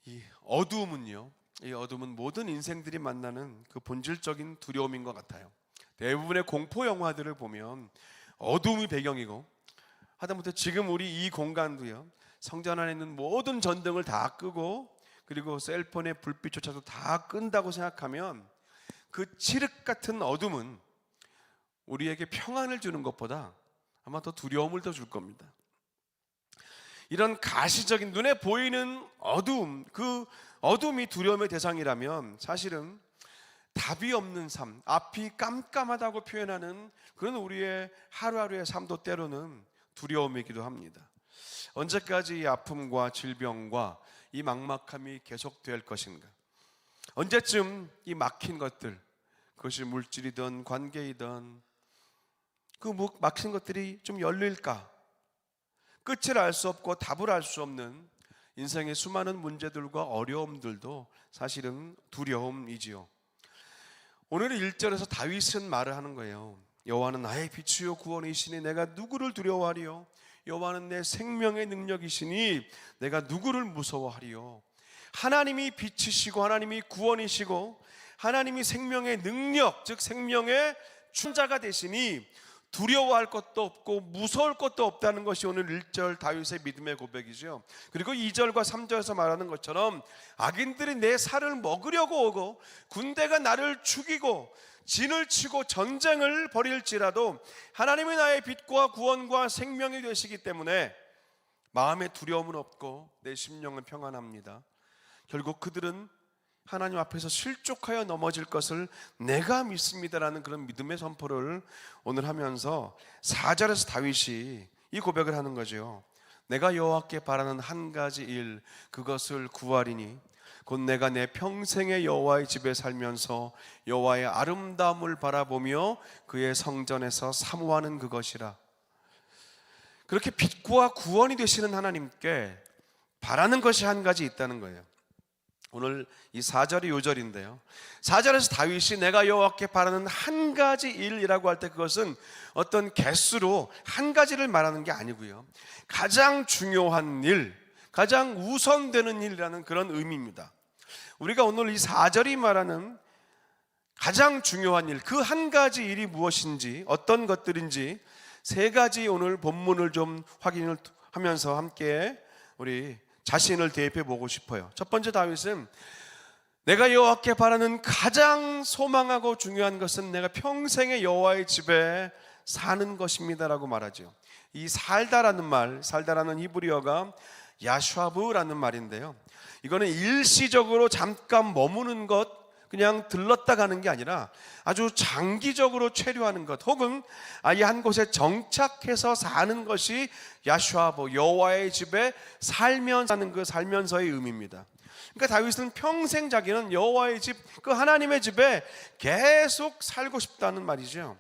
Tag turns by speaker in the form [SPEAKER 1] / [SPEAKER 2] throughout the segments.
[SPEAKER 1] 이 어두움은요, 이 어둠은 모든 인생들이 만나는 그 본질적인 두려움인 것 같아요. 대부분의 공포 영화들을 보면 어둠이 배경이고, 하다못해 지금 우리 이 공간도요, 성전 안에 있는 모든 전등을 다 끄고 그리고 셀폰의 불빛조차도 다 끈다고 생각하면 그 칠흑 같은 어둠은 우리에게 평안을 주는 것보다 아마 더 두려움을 더 줄 겁니다. 이런 가시적인 눈에 보이는 어두움, 그 어둠이 두려움의 대상이라면 사실은 답이 없는 삶, 앞이 깜깜하다고 표현하는 그런 우리의 하루하루의 삶도 때로는 두려움이기도 합니다. 언제까지 이 아픔과 질병과 이 막막함이 계속될 것인가? 언제쯤 이 막힌 것들, 그것이 물질이든 관계이든 그 막힌 것들이 좀 열릴까? 끝을 알 수 없고 답을 알 수 없는 인생의 수많은 문제들과 어려움들도 사실은 두려움이지요. 오늘 1절에서 다윗은 말을 하는 거예요. 여호와는 나의 빛이요 구원이시니 내가 누구를 두려워하리요? 여호와는 내 생명의 능력이시니 내가 누구를 무서워하리요? 하나님이 빛이시고 하나님이 구원이시고 하나님이 생명의 능력, 즉 생명의 춘자가 되시니 두려워할 것도 없고 무서울 것도 없다는 것이 오늘 1절 다윗의 믿음의 고백이죠. 그리고 2절과 3절에서 말하는 것처럼 악인들이 내 살을 먹으려고 오고 군대가 나를 죽이고 진을 치고 전쟁을 벌일지라도 하나님이 나의 빛과 구원과 생명이 되시기 때문에 마음에 두려움은 없고 내 심령은 평안합니다. 결국 그들은 하나님 앞에서 실족하여 넘어질 것을 내가 믿습니다라는 그런 믿음의 선포를 오늘 하면서 4절에서 다윗이 이 고백을 하는 거죠. 내가 여호와께 바라는 한 가지 일, 그것을 구하리니 곧 내가 내 평생의 여호와의 집에 살면서 여호와의 아름다움을 바라보며 그의 성전에서 사모하는 그것이라. 그렇게 빛과 구원이 되시는 하나님께 바라는 것이 한 가지 있다는 거예요. 오늘 이 4절이 요절인데요, 4절에서 다윗이 내가 여호와께 바라는 한 가지 일이라고 할 때 그것은 어떤 개수로 한 가지를 말하는 게 아니고요, 가장 중요한 일, 가장 우선되는 일이라는 그런 의미입니다. 우리가 오늘 이 4절이 말하는 가장 중요한 일, 그 한 가지 일이 무엇인지, 어떤 것들인지 세 가지 오늘 본문을 좀 확인을 하면서 함께 우리 자신을 대입해 보고 싶어요. 첫 번째, 다윗은 내가 여호와께 바라는 가장 소망하고 중요한 것은 내가 평생의 여호와의 집에 사는 것입니다라고 말하죠. 이 살다라는 말, 살다라는 히브리어가 야샤브라는 말인데요, 이거는 일시적으로 잠깐 머무는 것, 그냥 들렀다 가는 게 아니라 아주 장기적으로 체류하는 것, 혹은 아예 한 곳에 정착해서 사는 것이 야슈아보, 여호와의 집에 살면서 사는 그 살면서의 의미입니다. 그러니까 다윗은 평생 자기는 여호와의 집, 그 하나님의 집에 계속 살고 싶다는 말이죠.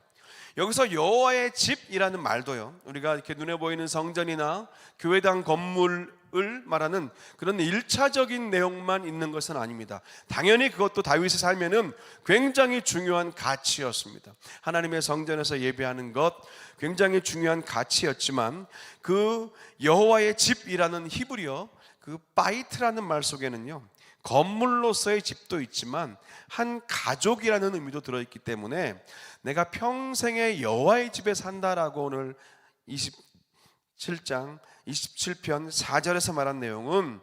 [SPEAKER 1] 여기서 여호와의 집이라는 말도요, 우리가 이렇게 눈에 보이는 성전이나 교회당 건물을 말하는 그런 1차적인 내용만 있는 것은 아닙니다. 당연히 그것도 다윗의 삶에는 굉장히 중요한 가치였습니다. 하나님의 성전에서 예배하는 것 굉장히 중요한 가치였지만 그 여호와의 집이라는 히브리어 그 바이트라는 말 속에는요, 건물로서의 집도 있지만 한 가족이라는 의미도 들어있기 때문에 내가 평생의 여호와의 집에 산다라고 오늘 27장 27편 4절에서 말한 내용은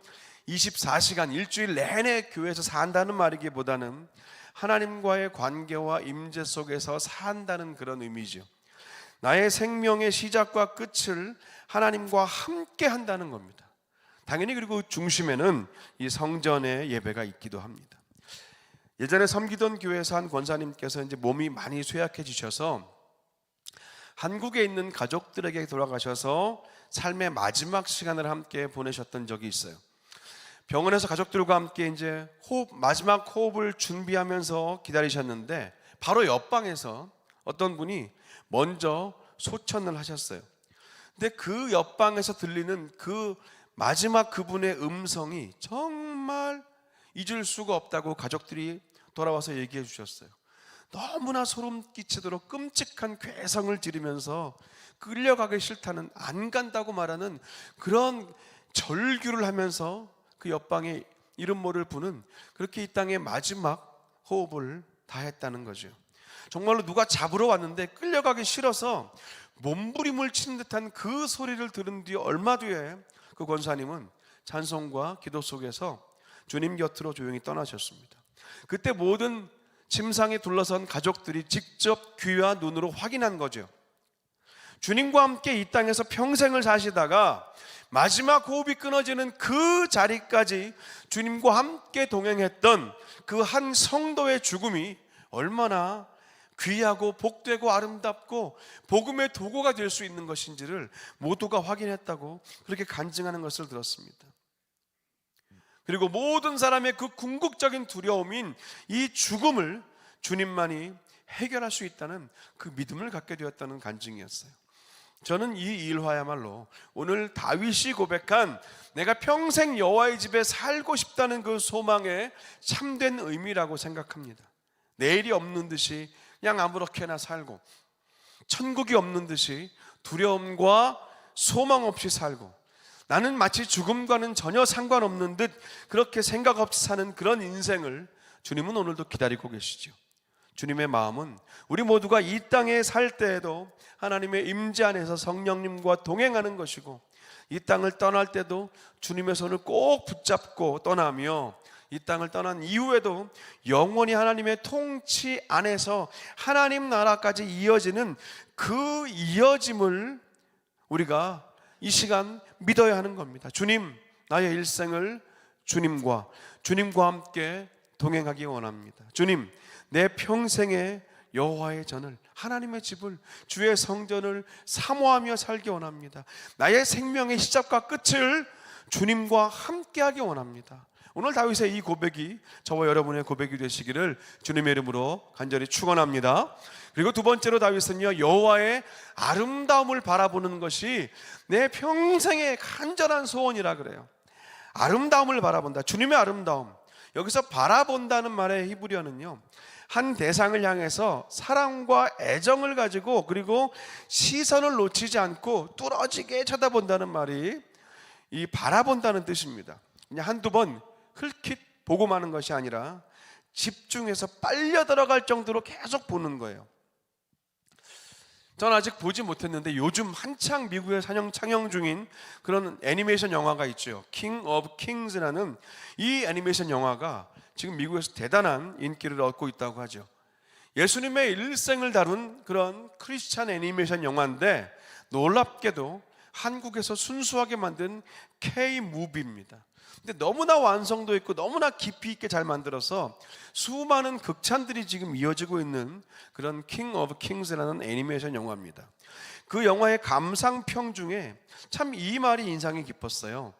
[SPEAKER 1] 24시간 일주일 내내 교회에서 산다는 말이기보다는 하나님과의 관계와 임재 속에서 산다는 그런 의미죠. 나의 생명의 시작과 끝을 하나님과 함께 한다는 겁니다. 당연히 그리고 중심에는 이 성전의 예배가 있기도 합니다. 예전에 섬기던 교회에서 한 권사님께서 이제 몸이 많이 쇠약해지셔서 한국에 있는 가족들에게 돌아가셔서 삶의 마지막 시간을 함께 보내셨던 적이 있어요. 병원에서 가족들과 함께 이제 마지막 호흡을 준비하면서 기다리셨는데 바로 옆방에서 어떤 분이 먼저 소천을 하셨어요. 근데 그 옆방에서 들리는 그 마지막 그분의 음성이 정말 잊을 수가 없다고 가족들이 돌아와서 얘기해 주셨어요. 너무나 소름 끼치도록 끔찍한 괴성을 지르면서 끌려가기 싫다는, 안 간다고 말하는 그런 절규를 하면서 그 옆방에 이름 모를 분은 그렇게 이 땅의 마지막 호흡을 다했다는 거죠. 정말로 누가 잡으러 왔는데 끌려가기 싫어서 몸부림을 치는 듯한 그 소리를 들은 뒤 얼마 뒤에 그 권사님은 찬송과 기도 속에서 주님 곁으로 조용히 떠나셨습니다. 그때 모든 침상에 둘러선 가족들이 직접 귀와 눈으로 확인한 거죠. 주님과 함께 이 땅에서 평생을 사시다가 마지막 호흡이 끊어지는 그 자리까지 주님과 함께 동행했던 그 한 성도의 죽음이 얼마나 귀하고 복되고 아름답고 복음의 도구가 될 수 있는 것인지를 모두가 확인했다고 그렇게 간증하는 것을 들었습니다. 그리고 모든 사람의 그 궁극적인 두려움인 이 죽음을 주님만이 해결할 수 있다는 그 믿음을 갖게 되었다는 간증이었어요. 저는 이 일화야말로 오늘 다윗이 고백한 내가 평생 여호와의 집에 살고 싶다는 그 소망의 참된 의미라고 생각합니다. 내일이 없는 듯이 그냥 아무렇게나 살고, 천국이 없는 듯이 두려움과 소망 없이 살고, 나는 마치 죽음과는 전혀 상관없는 듯 그렇게 생각 없이 사는 그런 인생을 주님은 오늘도 기다리고 계시죠. 주님의 마음은 우리 모두가 이 땅에 살 때에도 하나님의 임재 안에서 성령님과 동행하는 것이고, 이 땅을 떠날 때도 주님의 손을 꼭 붙잡고 떠나며, 이 땅을 떠난 이후에도 영원히 하나님의 통치 안에서 하나님 나라까지 이어지는 그 이어짐을 우리가 이 시간 믿어야 하는 겁니다. 주님, 나의 일생을 주님과 함께 동행하기 원합니다. 주님, 내 평생의 여호와의 전을, 하나님의 집을, 주의 성전을 사모하며 살기 원합니다. 나의 생명의 시작과 끝을 주님과 함께하기 원합니다. 오늘 다윗의 이 고백이 저와 여러분의 고백이 되시기를 주님의 이름으로 간절히 축원합니다. 그리고 두 번째로 다윗은요, 여호와의 아름다움을 바라보는 것이 내 평생의 간절한 소원이라 그래요. 아름다움을 바라본다. 주님의 아름다움. 여기서 바라본다는 말의 히브리어는요, 한 대상을 향해서 사랑과 애정을 가지고, 그리고 시선을 놓치지 않고 뚫어지게 쳐다본다는 말이 이 바라본다는 뜻입니다. 그냥 한두 번 흘낏 보고 마는 것이 아니라 집중해서 빨려 들어갈 정도로 계속 보는 거예요. 전 아직 보지 못했는데 요즘 한창 미국에 상영 중인 그런 애니메이션 영화가 있죠. 킹 오브 킹스라는 이 애니메이션 영화가 지금 미국에서 대단한 인기를 얻고 있다고 하죠. 예수님의 일생을 다룬 그런 크리스찬 애니메이션 영화인데, 놀랍게도 한국에서 순수하게 만든 K-무비입니다. 근데 너무나 완성도 있고 너무나 깊이 있게 잘 만들어서 수많은 극찬들이 지금 이어지고 있는 그런 킹 오브 킹스라는 애니메이션 영화입니다. 그 영화의 감상평 중에 참 이 말이 인상이 깊었어요.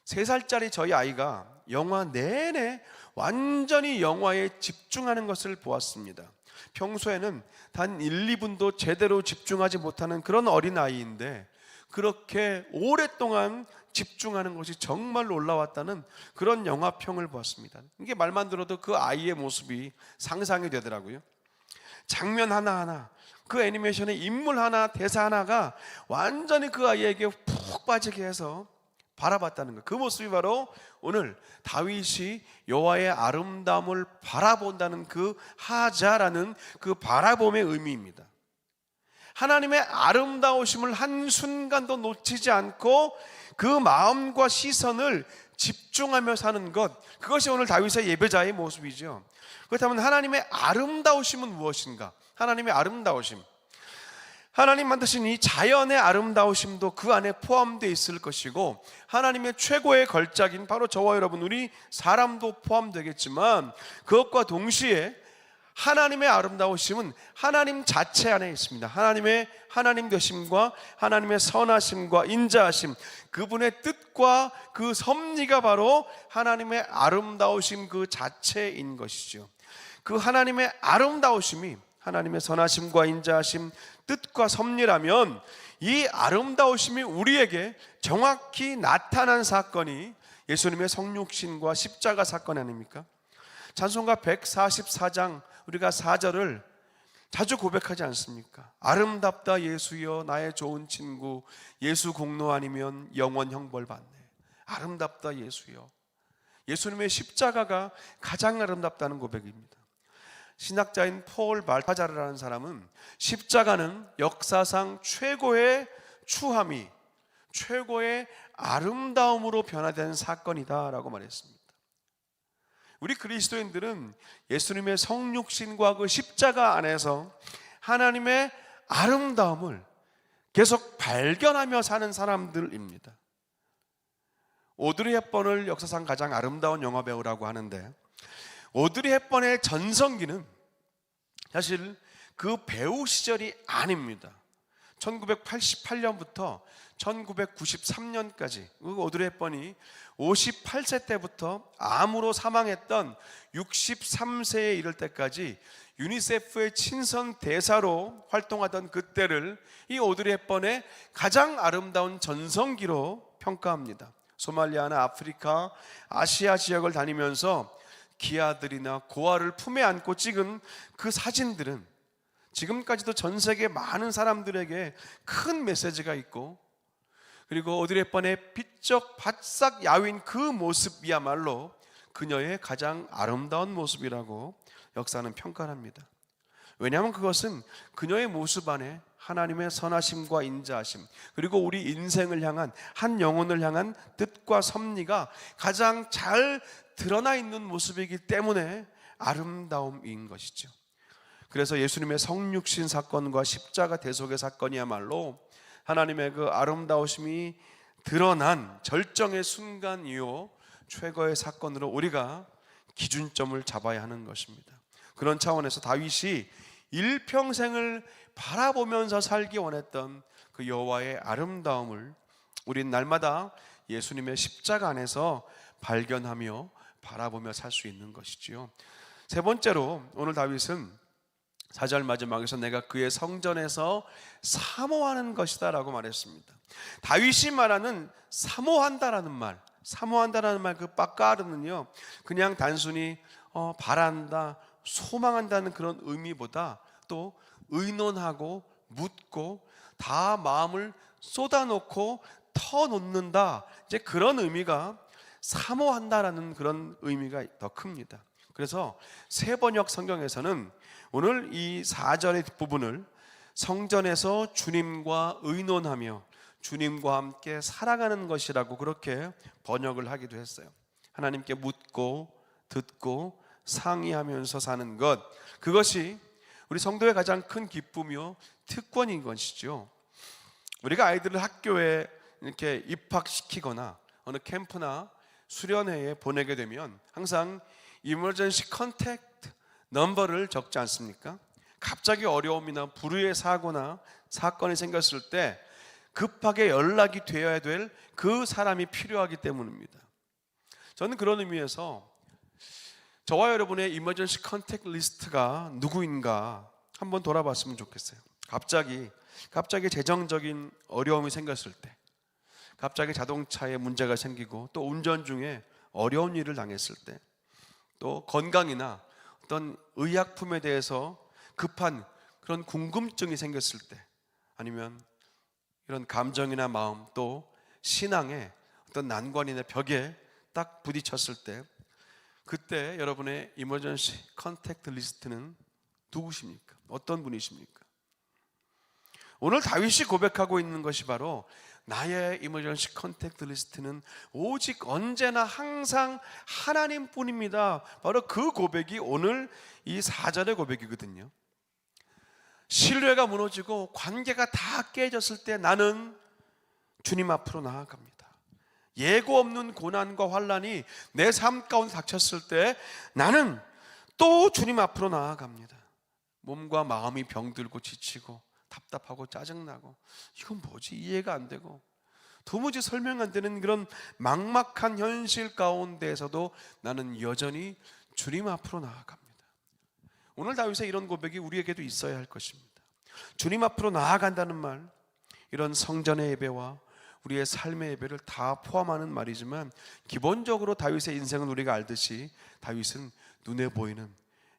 [SPEAKER 1] 3살짜리 저희 아이가 영화 내내 완전히 영화에 집중하는 것을 보았습니다. 평소에는 단 1, 2분도 제대로 집중하지 못하는 그런 어린아이인데 그렇게 오랫동안 집중하는 것이 정말 놀라웠다는 그런 영화평을 보았습니다. 이게 말만 들어도 그 아이의 모습이 상상이 되더라고요. 장면 하나하나, 그 애니메이션의 인물 하나, 대사 하나가 완전히 그 아이에게 푹 빠지게 해서 바라봤다는 것. 그 모습이 바로 오늘 다윗이 여호와의 아름다움을 바라본다는 그 하자라는 그 바라봄의 의미입니다. 하나님의 아름다우심을 한순간도 놓치지 않고 그 마음과 시선을 집중하며 사는 것, 그것이 오늘 다윗의 예배자의 모습이죠. 그렇다면 하나님의 아름다우심은 무엇인가? 하나님의 아름다우심, 하나님 만드신 이 자연의 아름다우심도 그 안에 포함되어 있을 것이고, 하나님의 최고의 걸작인 바로 저와 여러분, 우리 사람도 포함되겠지만, 그것과 동시에 하나님의 아름다우심은 하나님 자체 안에 있습니다. 하나님의 하나님 되심과 하나님의 선하심과 인자하심, 그분의 뜻과 그 섭리가 바로 하나님의 아름다우심 그 자체인 것이죠. 그 하나님의 아름다우심이 하나님의 선하심과 인자하심, 뜻과 섭리라면, 이 아름다우심이 우리에게 정확히 나타난 사건이 예수님의 성육신과 십자가 사건 아닙니까? 찬송가 144장 우리가 4절을 자주 고백하지 않습니까? 아름답다 예수여 나의 좋은 친구, 예수 공로 아니면 영원 형벌 받네. 아름답다 예수여. 예수님의 십자가가 가장 아름답다는 고백입니다. 신학자인 폴 발타자르라는 사람은 십자가는 역사상 최고의 추함이 최고의 아름다움으로 변화된 사건이다 라고 말했습니다. 우리 그리스도인들은 예수님의 성육신과 그 십자가 안에서 하나님의 아름다움을 계속 발견하며 사는 사람들입니다. 오드리 헵번을 역사상 가장 아름다운 영화배우라고 하는데, 오드리 헵번의 전성기는 사실 그 배우 시절이 아닙니다. 1988년부터 1993년까지 오드리 헵번이 58세 때부터 암으로 사망했던 63세에 이를 때까지 유니세프의 친선 대사로 활동하던 그때를 이 오드리 헵번의 가장 아름다운 전성기로 평가합니다. 소말리아나 아프리카, 아시아 지역을 다니면서 기아들이나 고아를 품에 안고 찍은 그 사진들은 지금까지도 전 세계 많은 사람들에게 큰 메시지가 있고, 그리고 오드리 헵번의 비쩍 바싹 야윈 그 모습이야말로 그녀의 가장 아름다운 모습이라고 역사는 평가를 합니다. 왜냐하면 그것은 그녀의 모습 안에 하나님의 선하심과 인자하심, 그리고 우리 인생을 향한, 한 영혼을 향한 뜻과 섭리가 가장 잘 드러나 있는 모습이기 때문에 아름다움인 것이죠. 그래서 예수님의 성육신 사건과 십자가 대속의 사건이야말로 하나님의 그 아름다우심이 드러난 절정의 순간이요 최고의 사건으로 우리가 기준점을 잡아야 하는 것입니다. 그런 차원에서 다윗이 일평생을 바라보면서 살기 원했던 그 여호와의 아름다움을 우린 날마다 예수님의 십자가 안에서 발견하며 바라보며 살 수 있는 것이지요. 세 번째로 오늘 다윗은 4절 마지막에서 내가 그의 성전에서 사모하는 것이다 라고 말했습니다. 다윗이 말하는 사모한다라는 말, 사모한다라는 말, 그 빠까르는요 그냥 단순히 바란다, 소망한다는 그런 의미보다 또 의논하고 묻고 다 마음을 쏟아놓고 터놓는다, 이제 그런 의미가 사모한다라는 그런 의미가 더 큽니다. 그래서 세번역 성경에서는 오늘 이 4절의 뒷부분을 성전에서 주님과 의논하며 주님과 함께 살아가는 것이라고 그렇게 번역을 하기도 했어요. 하나님께 묻고 듣고 상의하면서 사는 것, 그것이 우리 성도의 가장 큰 기쁨이요 특권인 것이죠. 우리가 아이들을 학교에 이렇게 입학시키거나 어느 캠프나 수련회에 보내게 되면 항상 emergency contact 넘버를 적지 않습니까? 갑자기 어려움이나 불의의 사고나 사건이 생겼을 때 급하게 연락이 되어야 될 그 사람이 필요하기 때문입니다. 저는 그런 의미에서 저와 여러분의 emergency contact 리스트가 누구인가 한번 돌아봤으면 좋겠어요. 갑자기 재정적인 어려움이 생겼을 때, 갑자기 자동차에 문제가 생기고 또 운전 중에 어려운 일을 당했을 때, 또 건강이나 어떤 의약품에 대해서 급한 그런 궁금증이 생겼을 때, 아니면 이런 감정이나 마음, 또 신앙의 어떤 난관이나 벽에 딱 부딪혔을 때, 그때 여러분의 이머전시 컨택트 리스트는 누구십니까? 어떤 분이십니까? 오늘 다윗이 고백하고 있는 것이 바로 나의 이머전시 컨택트 리스트는 오직 언제나 항상 하나님뿐입니다. 바로 그 고백이 오늘 이 4절의 고백이거든요. 신뢰가 무너지고 관계가 다 깨졌을 때 나는 주님 앞으로 나아갑니다. 예고 없는 고난과 환난이 내 삶 가운데 닥쳤을 때 나는 또 주님 앞으로 나아갑니다. 몸과 마음이 병들고 지치고 답답하고 짜증나고 이건 뭐지? 이해가 안 되고 도무지 설명 안 되는 그런 막막한 현실 가운데에서도 나는 여전히 주님 앞으로 나아갑니다. 오늘 다윗의 이런 고백이 우리에게도 있어야 할 것입니다. 주님 앞으로 나아간다는 말, 이런 성전의 예배와 우리의 삶의 예배를 다 포함하는 말이지만, 기본적으로 다윗의 인생은 우리가 알듯이 다윗은 눈에 보이는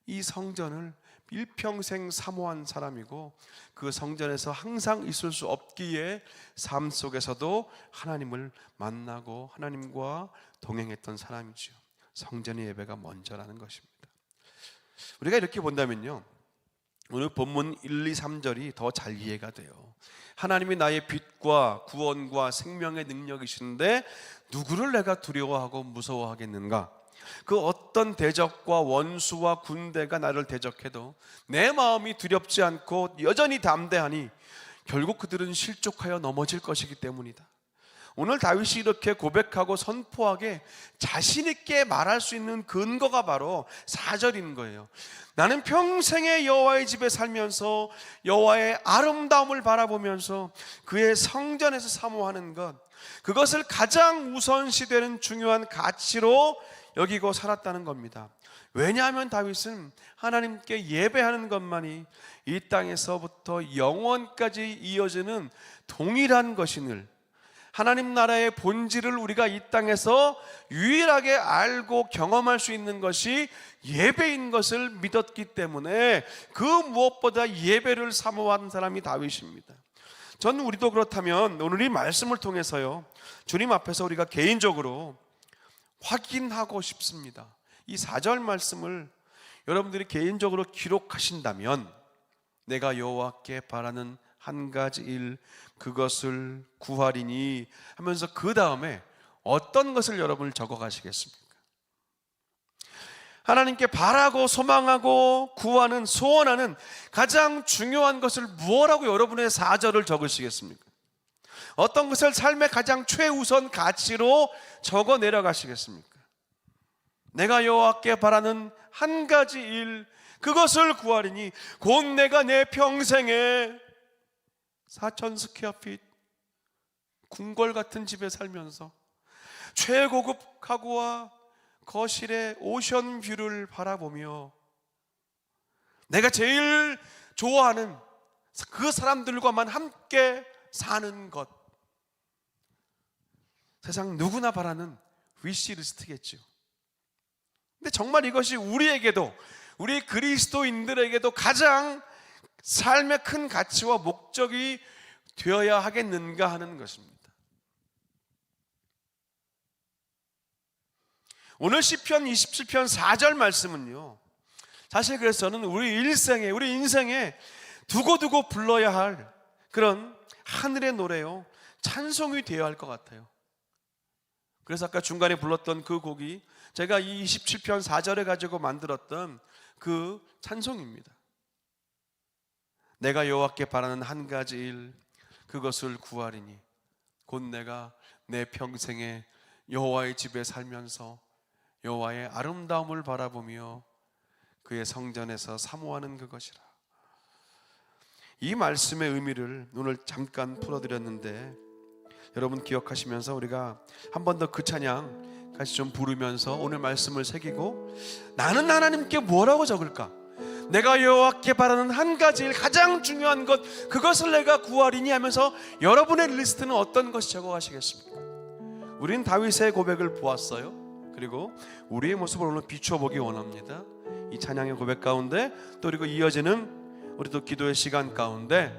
[SPEAKER 1] 이 성전을 일평생 사모한 사람이고, 그 성전에서 항상 있을 수 없기에 삶 속에서도 하나님을 만나고 하나님과 동행했던 사람이죠. 성전의 예배가 먼저라는 것입니다. 우리가 이렇게 본다면요, 오늘 본문 1, 2, 3절이 더 잘 이해가 돼요. 하나님이 나의 빛과 구원과 생명의 능력이신데 누구를 내가 두려워하고 무서워하겠는가? 그 어떤 대적과 원수와 군대가 나를 대적해도 내 마음이 두렵지 않고 여전히 담대하니 결국 그들은 실족하여 넘어질 것이기 때문이다. 오늘 다윗이 이렇게 고백하고 선포하게 자신 있게 말할 수 있는 근거가 바로 4절인 거예요. 나는 평생에 여호와의 집에 살면서 여호와의 아름다움을 바라보면서 그의 성전에서 사모하는 것, 그것을 가장 우선시되는 중요한 가치로 여기고 살았다는 겁니다. 왜냐하면 다윗은 하나님께 예배하는 것만이 이 땅에서부터 영원까지 이어지는 동일한 것임을, 하나님 나라의 본질을 우리가 이 땅에서 유일하게 알고 경험할 수 있는 것이 예배인 것을 믿었기 때문에 그 무엇보다 예배를 사모하는 사람이 다윗입니다. 저는 우리도 그렇다면 오늘 이 말씀을 통해서요, 주님 앞에서 우리가 개인적으로 확인하고 싶습니다. 이 4절 말씀을 여러분들이 개인적으로 기록하신다면, 내가 여호와께 바라는 한 가지 일, 그것을 구하리니 하면서 그 다음에 어떤 것을 여러분을 적어 가시겠습니까? 하나님께 바라고 소망하고 구하는, 소원하는 가장 중요한 것을 무엇라고 여러분의 4절을 적으시겠습니까? 어떤 것을 삶의 가장 최우선 가치로 적어 내려가시겠습니까? 내가 여호와께 바라는 한 가지 일, 그것을 구하리니 곧 내가 내 평생에 4,000 스퀘어핏 궁궐 같은 집에 살면서 최고급 가구와 거실의 오션 뷰를 바라보며 내가 제일 좋아하는 그 사람들과만 함께 사는 것, 세상 누구나 바라는 위시리스트겠죠. 근데 정말 이것이 우리에게도, 우리 그리스도인들에게도 가장 삶의 큰 가치와 목적이 되어야 하겠는가 하는 것입니다. 오늘 시편 27편 4절 말씀은요, 사실 그래서 저는 우리 일생에, 우리 인생에 두고두고 불러야 할 그런 하늘의 노래요, 찬송이 되어야 할 것 같아요. 그래서 아까 중간에 불렀던 그 곡이 제가 이 27편 4절에 가지고 만들었던 그 찬송입니다. 내가 여호와께 바라는 한 가지 일, 그것을 구하리니 곧 내가 내 평생에 여호와의 집에 살면서 여호와의 아름다움을 바라보며 그의 성전에서 사모하는 그것이라. 이 말씀의 의미를 오늘 잠깐 풀어드렸는데, 여러분 기억하시면서 우리가 한 번 더 그 찬양 같이 좀 부르면서 오늘 말씀을 새기고, 나는 하나님께 뭐라고 적을까? 내가 여호와께 바라는 한 가지 일, 가장 중요한 것, 그것을 내가 구하리니 하면서 여러분의 리스트는 어떤 것이 적어가시겠습니까? 우린 다윗의 고백을 보았어요. 그리고 우리의 모습을 오늘 비춰보기 원합니다. 이 찬양의 고백 가운데 또 그리고 이어지는 우리 또 기도의 시간 가운데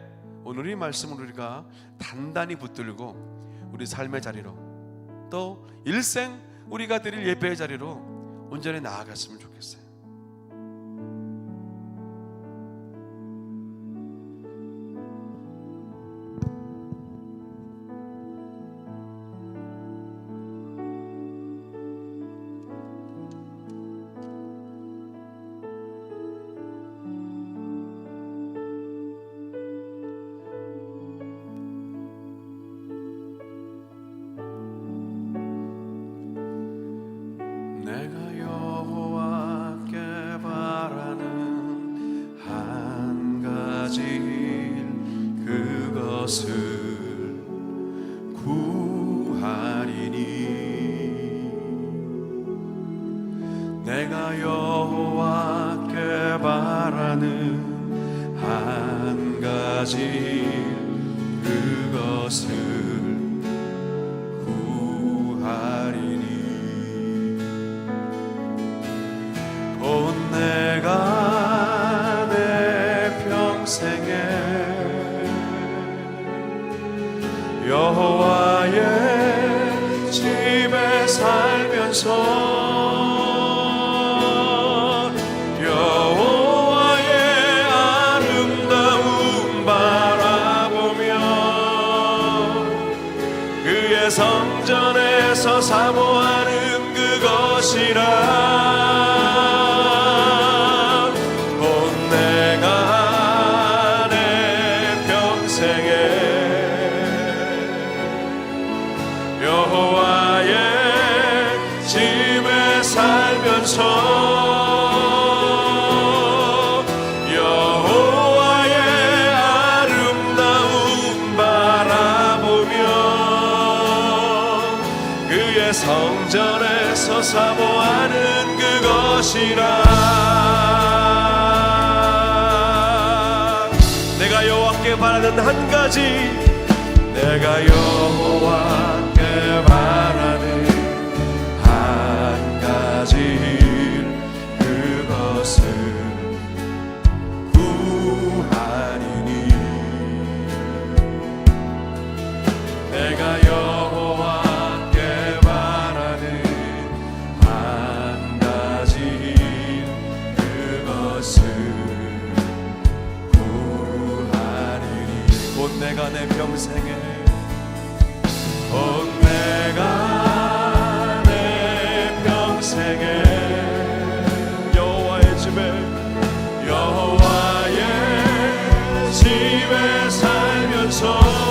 [SPEAKER 1] 오늘 이 말씀을 우리가 단단히 붙들고 우리 삶의 자리로, 또 일생 우리가 드릴 예배의 자리로 온전히 나아갔으면 좋겠어요. 내가 여호와께 바라는 한 가지 일, 그것을 구하리니 내가 여호와께 바라는 한 가지 일, 그것을 내가 내 평생에 여호와의 집에 살면서 사모하는 그것이라 곧 내가 내 평생에 여호와의 집에 살면서 성전에서 사모하는 그것이라 내가 여호와께 바라는 한 가지 내가 여호와께 바라는 한 가지 그것은 구하리니 내가 여호와 내가 내 평생에 곧 내가 내 평생에 여호와의 집에 살면서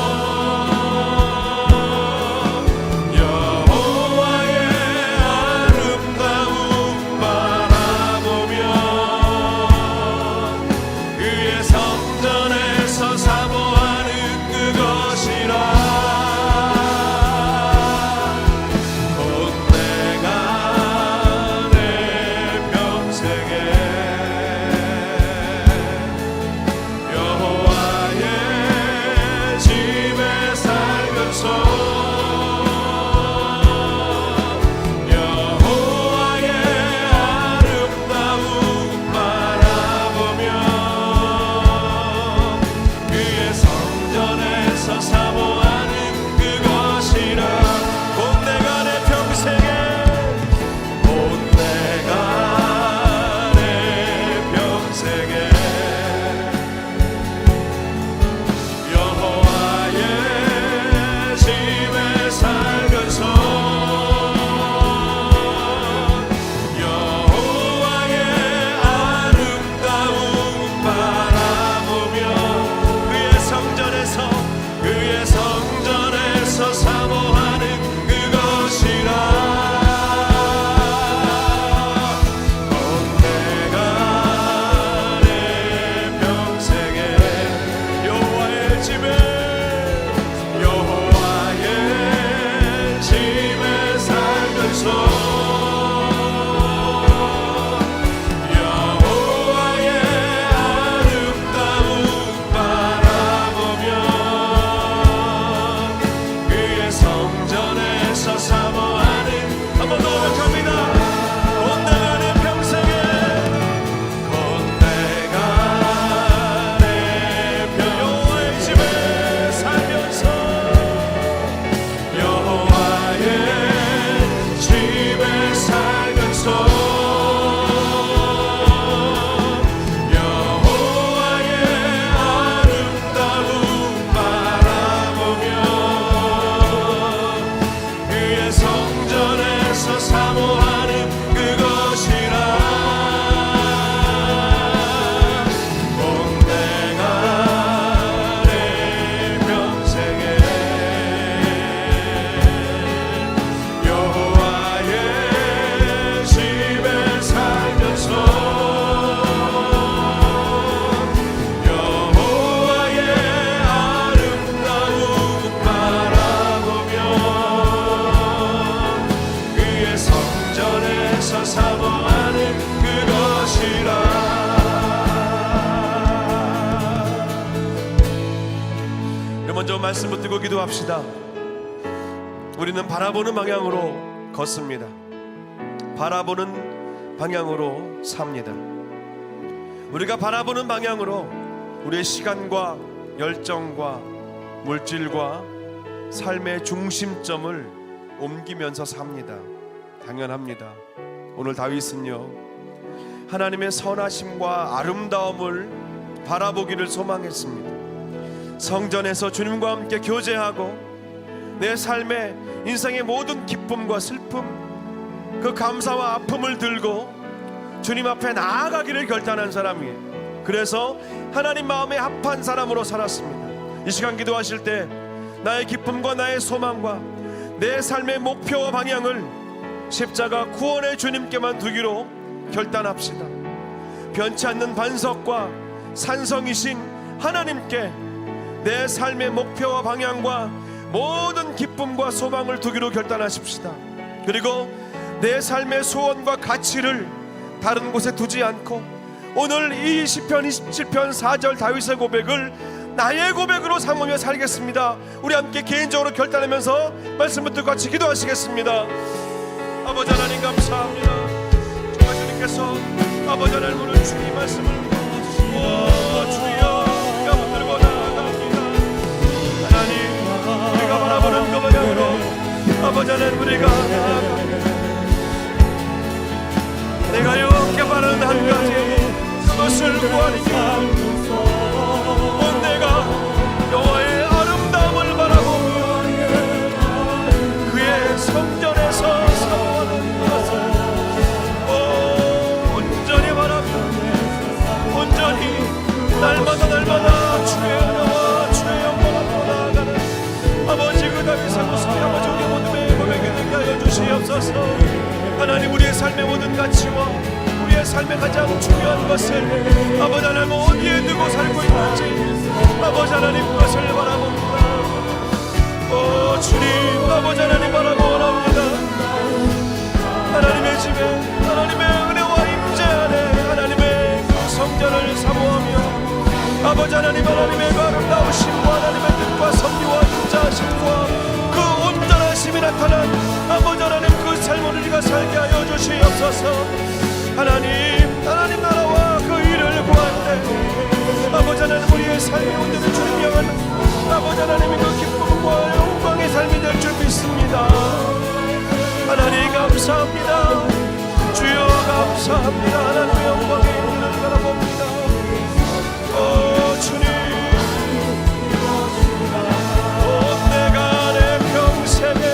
[SPEAKER 2] 먼저 말씀 붙들고 기도합시다. 우리는 바라보는 방향으로 걷습니다. 바라보는 방향으로 삽니다. 우리가 바라보는 방향으로 우리의 시간과 열정과 물질과 삶의 중심점을 옮기면서 삽니다. 당연합니다. 오늘 다윗은요, 하나님의 선하심과 아름다움을 바라보기를 소망했습니다. 성전에서 주님과 함께 교제하고 내 삶의 인생의 모든 기쁨과 슬픔, 그 감사와 아픔을 들고 주님 앞에 나아가기를 결단한 사람이에요. 그래서 하나님 마음에 합한 사람으로 살았습니다. 이 시간 기도하실 때 나의 기쁨과 나의 소망과 내 삶의 목표와 방향을 십자가 구원의 주님께만 두기로 결단합시다. 변치 않는 반석과 산성이신 하나님께 내 삶의 목표와 방향과 모든 기쁨과 소망을 두기로 결단하십시다. 그리고 내 삶의 소원과 가치를 다른 곳에 두지 않고 오늘 이 시편 27편 4절 다윗의 고백을 나의 고백으로 삼으며 살겠습니다. 우리 함께 개인적으로 결단하면서 말씀 붙들고 같이 기도하시겠습니다. 아버지 하나님 감사합니다. 정말 주님께서 아버지 하나님 오늘 주님 말씀을 주여 우리가 붙들고 나아갑니다. 하나님 우리가 바라보는 그 방향으로 아버지 하나님 우리가 나아갑니다. 내가 이렇게 바라는 한 가지 그것을 구하니까 온 내가 여호와의 아름다움을 바라보며 그의 성전에서 사모하는 것을 온전히 바라보며 온전히 날마다 주의 은혜와 주의 영광 앞으로 나아가는 아버지 그 다윗의 모습이 아버지 우리 모두의 고백이 되게 하여 주시옵소서. 하나님 우리의 삶의 모든 가치와 우리의 삶의 가장 중요한 것을 아버지 하나님 어디에 두고 살고 있는지 아버지 하나님 그것을 바라봅니다. 주님 아버지 하나님 바라보옵니다. 하나님의 집에 하나님의 은혜와 임재 안에 하나님의 성전을 사모하며 아버지 하나님 하나님의 그 아름다우심과 하나님의 뜻과 섭리와 인자하심과 그 온전하심이 나타난 아버지 하나님 그 삶을 우리가 살게 하여 주시옵소서. 하나님 나라와 그 일을 구할 때 아버지 하나님 우리의 삶이 온전히 주님 향하는 아버지 하나님의 그 기쁨과 영광의 삶이 될 줄 믿습니다. 하나님 감사합니다. 주여 감사합니다. 하나님의 영광의 일을 바라봅니다. 주님 온 내가 내 평생에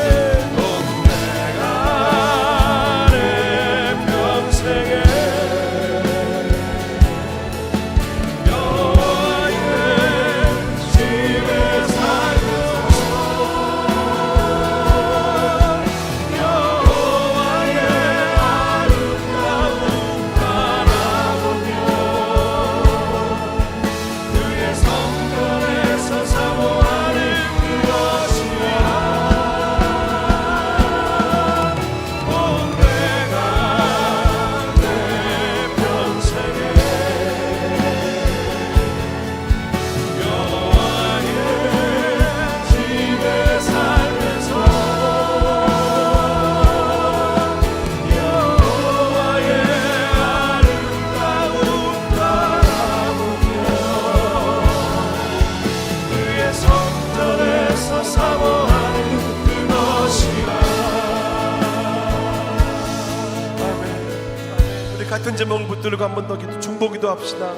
[SPEAKER 2] 같은 제목을 붙들고 한 번 더 중보기도 합시다.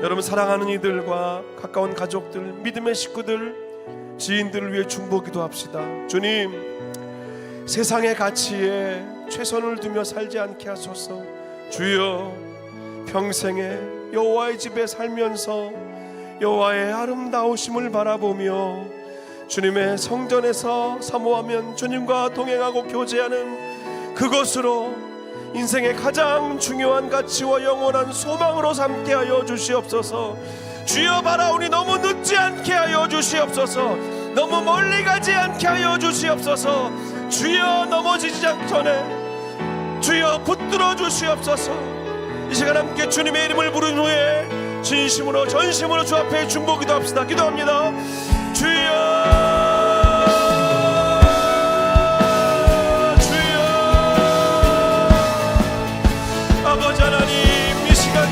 [SPEAKER 2] 여러분 사랑하는 이들과 가까운 가족들, 믿음의 식구들, 지인들을 위해 중보기도 합시다. 주님 세상의 가치에 최선을 두며 살지 않게 하소서. 주여 평생에 여호와의 집에 살면서 여호와의 아름다우심을 바라보며 주님의 성전에서 사모하면 주님과 동행하고 교제하는 그것으로 인생의 가장 중요한 가치와 영원한 소망으로 삼게 하여 주시옵소서. 주여 바라오니 너무 늦지 않게 하여 주시옵소서. 너무 멀리 가지 않게 하여 주시옵소서. 주여 넘어지지 않기 전에 주여 붙들어 주시옵소서. 이 시간 함께 주님의 이름을 부른 후에 진심으로 전심으로 주 앞에 중보기도 합시다. 기도합니다. 주여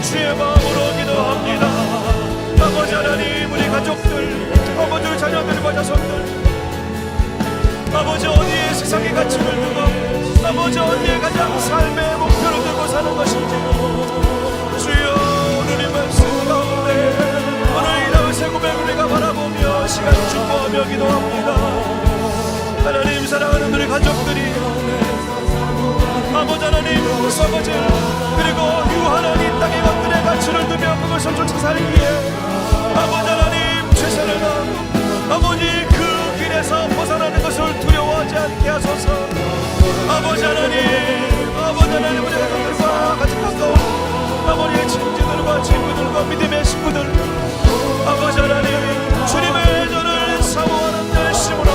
[SPEAKER 2] 주의 마음으로 기도합니다. 아버지 하나님 우리 가족들 아버지 우리 자녀들과 자손들 아버지 어디에 세상의 가치를 두고 아버지 어디에 가장 삶의 목표를 두고 사는 것인지 주여 오늘의 말씀 가운데 오늘 이 다윗의 고백을 내가 바라보며 시간 중보하며 기도합니다. 가족들이 아버지 하나님 썩어질 그리고 유한한 이 땅의 것들의 가치를 두며 그것을 쫓아 살기에 아버지 하나님 최선을 다하고 아버지 그 길에서 벗어나는 것을 두려워하지 않게 하소서. 아버지 하나님 우리 가족들과 같이 가까운 아버지의 친지들과 친구들과 믿음의 식구들 아버지 하나님 주님의 저를 사모하는 열심으로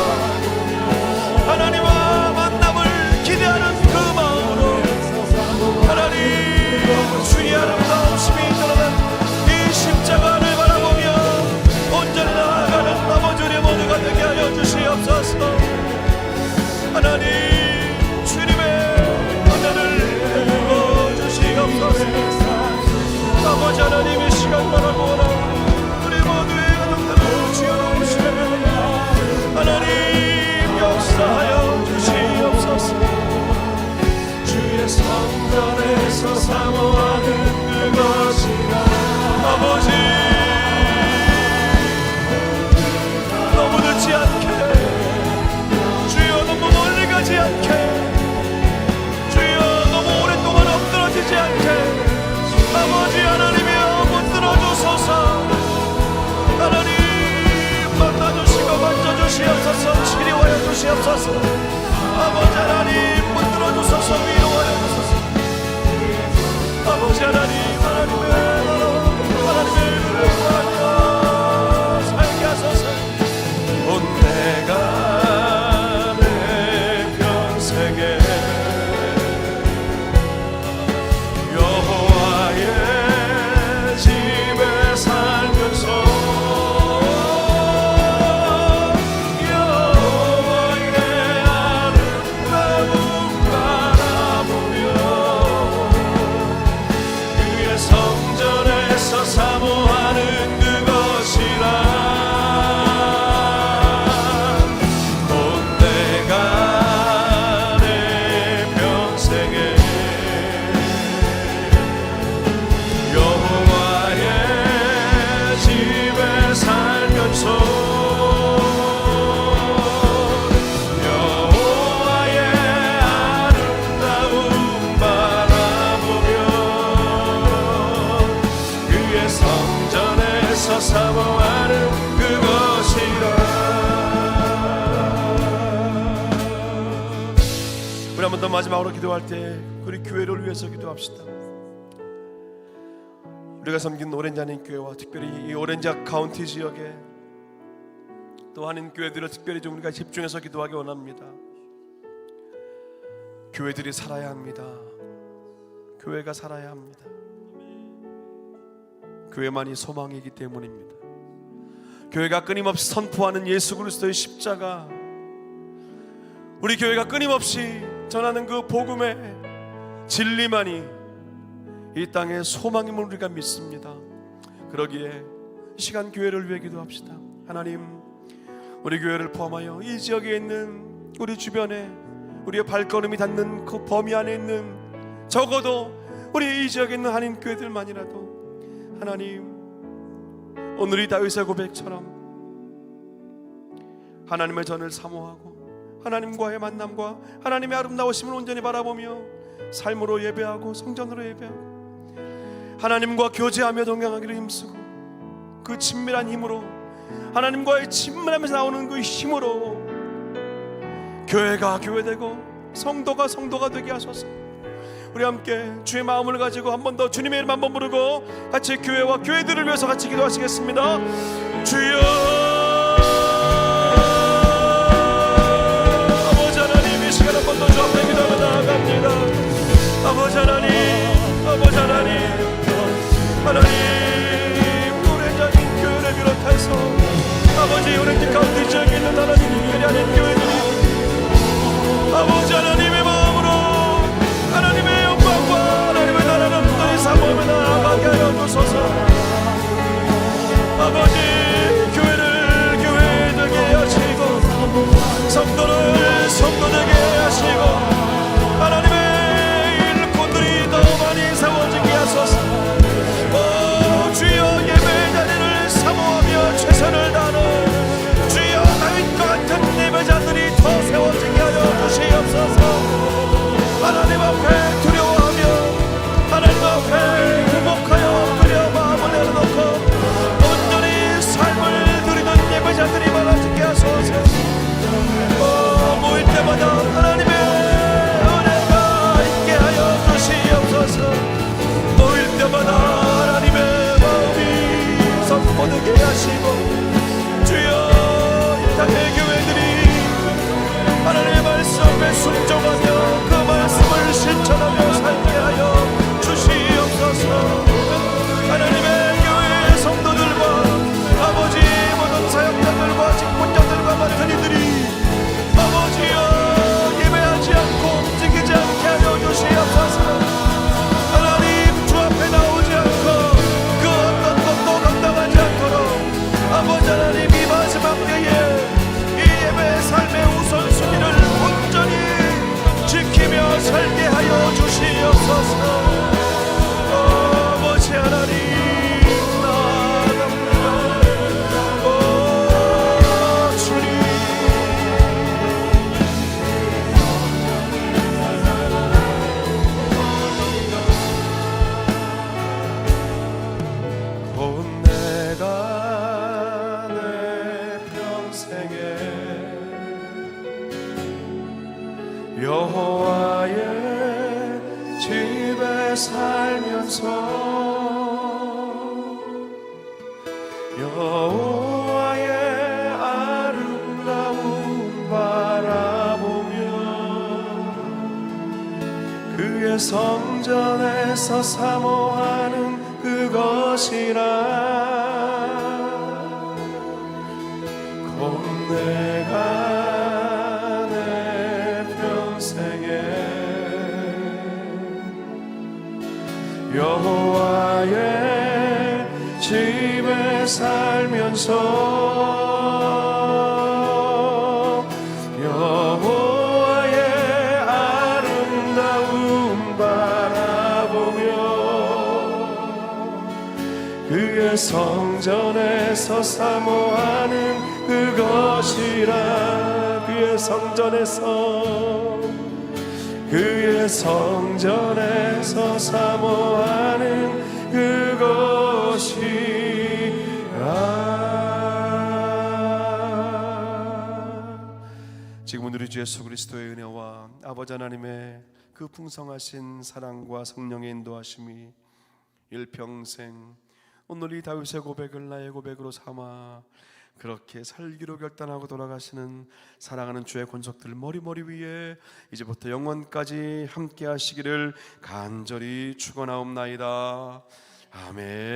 [SPEAKER 2] 하나님과 만남을 기대하는 그 마음으로 하나님 주의 아름다우심이 드러난 이 십자가를 바라보며 온전히 나아가는 아버지 우리 모두가 되게 하여 주시옵소서. 하나님 주님의 은혜를 베풀어 주시옵소서. 아버지 하나님의 시간 바라보나 우리 모두의 가족들을 주여 주시옵소서. 하나님 역사하여 주시옵소서. 주의 성전에서 사모하는 그것이라 아버지 너무 늦지 않게 주여 너무 멀리 가지 않게 주여 너무 오랫동안 엎드러지지 않게 아버지 하나님이여 붙들어 주소서. 하나님 만나주시고 만져주시옵소서. 치료하여 주시옵소서. 아버지 하나님 붙들어 주소서. 위로하여 주소서. 아버지 하나님 하나님의 은혜를 살게 하소서. 온 내가 내 평생에 여호와의 집에 살면서 여호와의 아름다움 바라보며 그의 성전에서 사모하는 그것이라 온 내가 내 평생에 여호와의 집에 살면서 여호와의 아름다움 바라보며 그의 성전에서 사모하는 그것이라. 우리 한 번 더 마지막으로 기도할 때 우리 교회를 위해서 기도합시다. 우리가 섬긴 오렌지 한인교회와 특별히 이 오렌지 카운티 지역에 또 한인교회들을 특별히 좀 우리가 집중해서 기도하기 원합니다. 교회들이 살아야 합니다. 교회가 살아야 합니다. 교회만이 소망이기 때문입니다. 교회가 끊임없이 선포하는 예수 그리스도의 십자가, 우리 교회가 끊임없이 전하는 그 복음의 진리만이 이 땅의 소망임을 우리가 믿습니다. 그러기에 이 시간 교회를 위해 기도합시다. 하나님, 우리 교회를 포함하여 이 지역에 있는 우리 주변에 우리의 발걸음이 닿는 그 범위 안에 있는 적어도 우리 이 지역에 있는 한인 교회들만이라도 하나님, 오늘 이 다윗의 고백처럼 하나님의 전을 사모하고 하나님과의 만남과 하나님의 아름다우심을 온전히 바라보며 삶으로 예배하고 성전으로 예배하고 하나님과 교제하며 동행하기를 힘쓰고 그 친밀한 힘으로 하나님과의 친밀함에서 나오는 그 힘으로 교회가 교회되고 성도가 성도가 되게 하소서. 우리 함께 주의 마음을 가지고 한 번 더 주님의 이름 한번 부르고 같이 교회와 교회들을 위해서 같이 기도하시겠습니다. 주여, 아버지 하나님, 이 시간 한 번 더 주 앞에 기도하며 나아갑니다. 아버지 하나님, 아버지 하나님, 하나님, 오렌지 한인 교회를 비롯해서 아버지 오렌지 카운티 지역에 있는 하나님 특별히 한인 교회들이 아버지 하나님의 마음으로 하나님의 영광과 하나님의 나라를 온전히 사모하며 나아가게 하여 주소서. 아버지, 교회를 교회 되게 하시고 성도를 성도 되게 하시고 하나님의 일꾼들이 더 많이 세워지게 하소서. 오 주여, 예배 자리를 사모하며 최선을 다하는 주여 다윗과 같은 예배자들이 더 세워지게 하여 주시옵소서. 집에 살면서 여호와의 아름다움 바라보며 그의 성전에서 사모하는 그것이라 내가 내 평생에 여호와의 집에 살면서 여호와의 아름다움 바라보며 그의 성전에서 사모하는 그것이라 그의 성전에서 사모하는 그것이라.
[SPEAKER 1] 지금은 우리 주 예수 그리스도의 은혜와 아버지 하나님의 그 풍성하신 사랑과 성령의 인도하심이 일평생 오늘 이 다윗의 고백을 나의 고백으로 삼아 그렇게 살기로 결단하고 돌아가시는 사랑하는 주의 권속들 머리 위에 이제부터 영원까지 함께 하시기를 간절히 축원하옵나이다. 아멘.